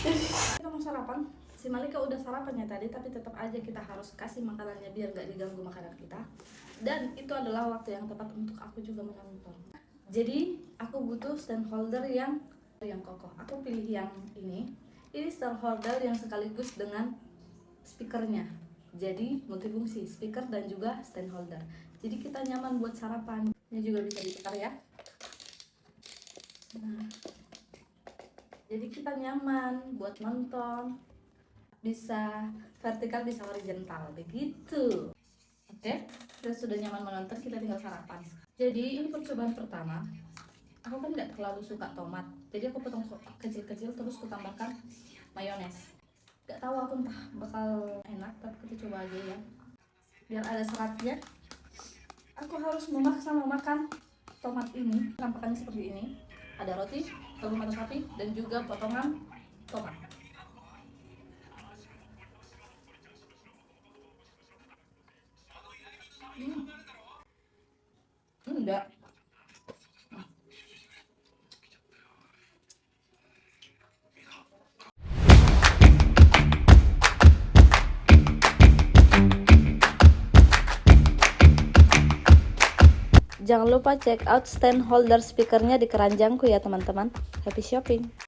Kita mau sarapan. Si Malika udah sarapannya tadi, tapi tetap aja kita harus kasih makanannya biar gak diganggu makanan kita. Dan itu adalah waktu yang tepat untuk aku juga menonton. Jadi aku butuh stand holder yang kokoh. Aku pilih yang ini. Ini stand holder yang sekaligus dengan speakernya. Jadi multifungsi, speaker dan juga stand holder. Jadi kita nyaman buat sarapan. Ini juga bisa ditukar ya. Nah, jadi kita nyaman buat nonton. Bisa vertikal, bisa horizontal, begitu. Oke, kita sudah nyaman menonton, kita tinggal sarapan. Jadi ini percobaan pertama. Aku kan nggak terlalu suka tomat, jadi aku potong kecil-kecil terus aku tambahkan mayones. Gak tahu aku entah bakal enak, tapi kita coba aja ya. Biar ada seratnya. Aku harus memaksa memakan tomat ini. Tampakannya seperti ini. Ada roti, telur mata sapi, dan juga potongan tomat. Enggak. Jangan lupa check out stand holder speakernya di keranjangku ya teman-teman. Happy shopping!